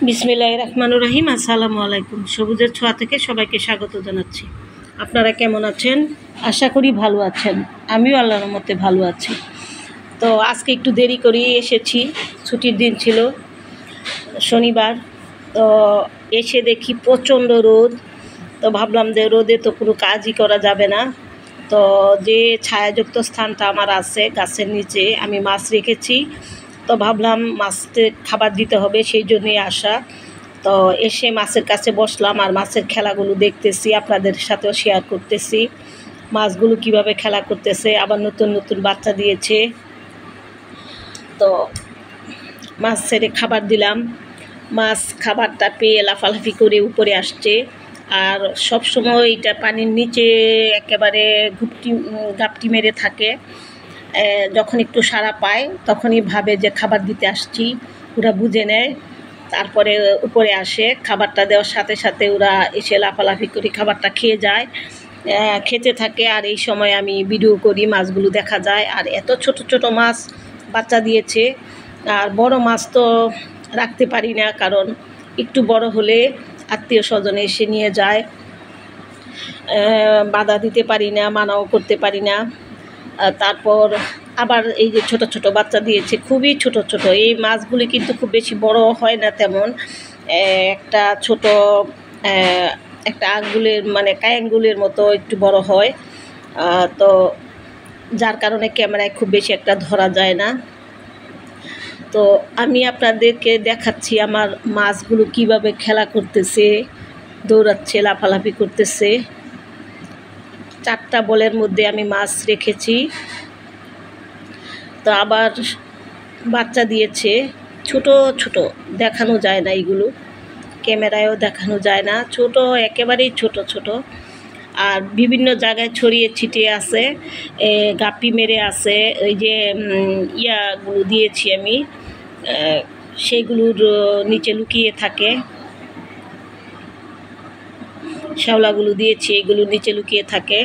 বিসমিল্লাহির রহমানির রহিম। আসসালামু আলাইকুম। সবুজের ছোঁয়া থেকে সবাইকে স্বাগত জানাচ্ছি। আপনারা কেমন আছেন? আশা করি ভালো আছেন। আমিও আল্লাহর রহমতে ভালো আছি। তো আজকে একটু দেরি করেই এসেছি, ছুটির দিন ছিল শনিবার। তো এসে দেখি প্রচণ্ড রোদ। তো ভাবলাম যে রোদে তো কোনো কাজই করা যাবে না। তো যে ছায়াযুক্ত স্থানটা আমার আছে গাছের নিচে, আমি মাছ রেখেছি। তো ভাবলাম মাছকে খাবার দিতে হবে, সেই জন্যই আসা। তো এসে মাছের কাছে বসলাম আর মাছের খেলাগুলো দেখতেছি, আপনাদের সাথেও শেয়ার করতেছি মাছগুলো কিভাবে খেলা করতেছে। আবার নতুন নতুন বাচ্চা দিয়েছে। তো মাছ ছেড়ে খাবার দিলাম। মাছ খাবারটা পেয়ে লাফালাফি করে উপরে আসছে। আর সব সময় এটা পানির নিচে একেবারে ঘাপটি মেরে থাকে। যখন একটু সাড়া পায় তখনই ভাবে যে খাবার দিতে আসছি, ওরা বুঝে নেয়। তারপরে উপরে আসে, খাবারটা দেওয়ার সাথে সাথে ওরা এসে লাফালাফি করে খাবারটা খেয়ে যায়, খেতে থাকে। আর এই সময় আমি ভিডিও করি, মাছগুলো দেখা যায়। আর এত ছোট ছোট মাছ বাচ্চা দিয়েছে। আর বড় মাছ তো রাখতে পারি না, কারণ একটু বড় হলে আত্মীয় স্বজনে এসে নিয়ে যায়, বাধা দিতে পারি না, মানাও করতে পারি না। তারপর আবার এই যে ছোট ছোট বাচ্চা দিয়েছে, খুবই ছোট ছোট। এই মাছগুলি কিন্তু খুব বেশি বড় হয় না তেমন। একটা ছোট একটা আঙ্গুলের মানে কায়াঙ্গুলের মতো একটু বড় হয়। তো যার কারণে ক্যামেরায় খুব বেশি একটা ধরা যায় না। তো আমি আপনাদেরকে দেখাচ্ছি আমার মাছগুলো কিভাবে খেলা করতেছে, দৌড়াচ্ছে, লাফালাফি করতেছে। 4টা বলের মধ্যে আমি মাছ রেখেছি। তো আবার বাচ্চা দিয়েছে, ছোট ছোট, দেখানো যায় না, এইগুলো ক্যামেরায়ও দেখানো যায় না, ছোট, একেবারেই ছোট ছোট। আর বিভিন্ন জায়গায় ছড়িয়ে ছিটিয়ে আছে, গাপ্পি মেরে আছে। ওই যে ইয়াগুলো দিয়েছি আমি, সেইগুলোর নিচে লুকিয়ে থাকে। শ্যাওলাগুলো দিয়েছি, এগুলো নিচে লুকিয়ে থাকে।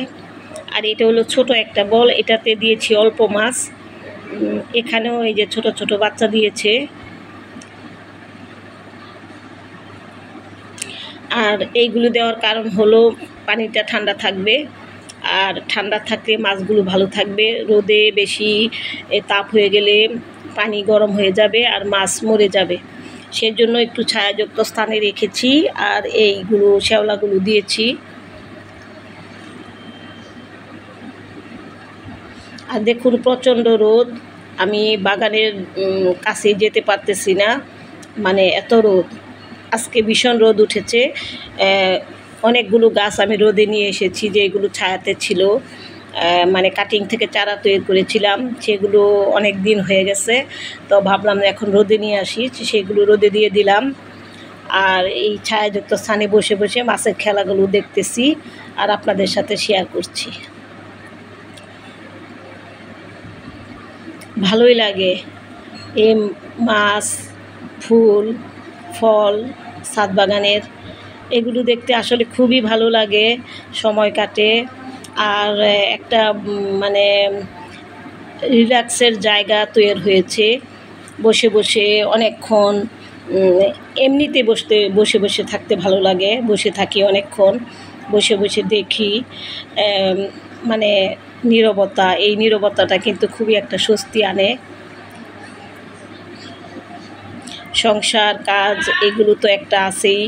আর এটা হলো ছোট একটা বল, এটাতে দিয়েছি অল্প মাছ। এখানেও এই যে ছোট ছোট বাচ্চা দিয়েছে। আর এইগুলো দেওয়ার কারণ হলো পানিটা ঠান্ডা থাকবে, আর ঠান্ডা থাকলে মাছগুলো ভালো থাকবে। রোদে বেশি তাপ হয়ে গেলে পানি গরম হয়ে যাবে আর মাছ মরে যাবে। সেজন্য একটু ছায়াযুক্ত স্থানে রেখেছি। আর এইগুলো শ্যাওলাগুলো দিয়েছি। আর দেখুন প্রচণ্ড রোদ, আমি বাগানের কাছে যেতে পারতেছি না, মানে এত রোদ। আজকে ভীষণ রোদ উঠেছে। অনেকগুলো গাছ আমি রোদে নিয়ে এসেছি, যেগুলো ছায়াতে ছিল, মানে কাটিং থেকে চারা তৈরি করেছিলাম, সেগুলো অনেক দিন হয়ে গেছে। তো ভাবলাম এখন রোদে নিয়ে আসি, সেগুলো রোদে দিয়ে দিলাম। আর এই ছায়াযুক্ত স্থানে বসে বসে মাছের খেলাগুলো দেখতেছি আর আপনাদের সাথে শেয়ার করছি। ভালোই লাগে এই মাছ, ফুল, ফল, ছাদ বাগানের এগুলো দেখতে আসলে খুবই ভালো লাগে, সময় কাটে। আর একটা মানে রিল্যাক্সের জায়গা তৈরি হয়েছে। বসে বসে অনেকক্ষণ, এমনিতে বসে বসে থাকতে ভালো লাগে, বসে থাকি অনেকক্ষণ, বসে বসে দেখি। মানে নীরবতা, এই নীরবতাটা কিন্তু খুবই একটা স্বস্তি আনে। সংসার কাজ এগুলো তো একটা আছেই।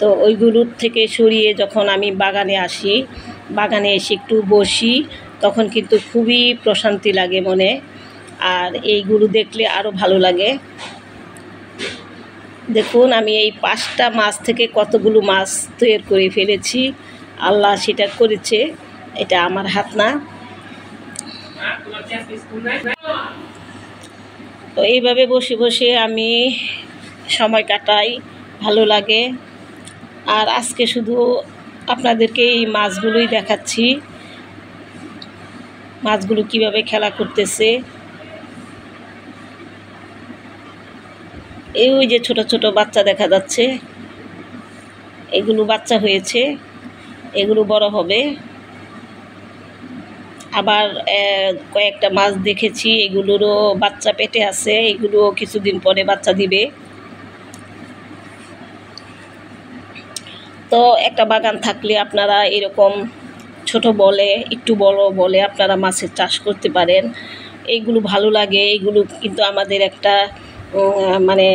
তো ওইগুলোর থেকে সরিয়ে যখন আমি বাগানে আসি, বাগানে এসে একটু বসি, তখন কিন্তু খুবই প্রশান্তি লাগে মনে। আর এইগুলো দেখলে আরও ভালো লাগে। দেখুন আমি এই 5টা মাছ থেকে কতগুলো মাছ তৈরি করে ফেলেছি। আল্লাহ সেটা করেছে, এটা আমার হাত না। তো এইভাবে বসে বসে আমি সময় কাটাই, ভালো লাগে। আর আজকে শুধু আপনাদেরকে এই মাছগুলোই দেখাচ্ছি, মাছগুলো কিভাবে খেলা করতেছে। এই ওই যে ছোট ছোট বাচ্চা দেখা যাচ্ছে, এগুলো বাচ্চা হয়েছে, এগুলো বড় হবে। আবার কয়েকটা মাছ দেখেছি, এগুলোরও বাচ্চা পেটে আছে, এগুলো কিছুদিন পরে বাচ্চা দিবে। তো একটা বাগান থাকলে আপনারা এরকম ছোট বলে একটু বড় বলে আপনারা মাছের চাষ করতে পারেন। এইগুলো ভালো লাগে, এইগুলো কিন্তু আমাদের একটা মানে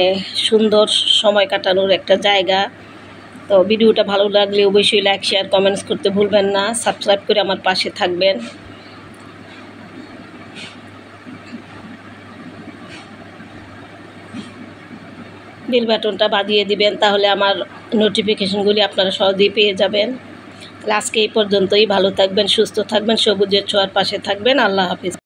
সুন্দর সময় কাটানোর একটা জায়গা। তো ভিডিওটা ভালো লাগলে অবশ্যই লাইক শেয়ার কমেন্টস করতে ভুলবেন না, সাবস্ক্রাইব করে আমার পাশে থাকবেন। বেল বাটনটা বাজিয়ে দিবেন, তাহলে আমার নোটিফিকেশনগুলি আপনারা সহজেই পেয়ে যাবেন। তাহলে আজকে এই পর্যন্তই। ভালো থাকবেন, সুস্থ থাকবেন, সবুজের ছোঁয়ার পাশে থাকবেন। আল্লাহ হাফিজ।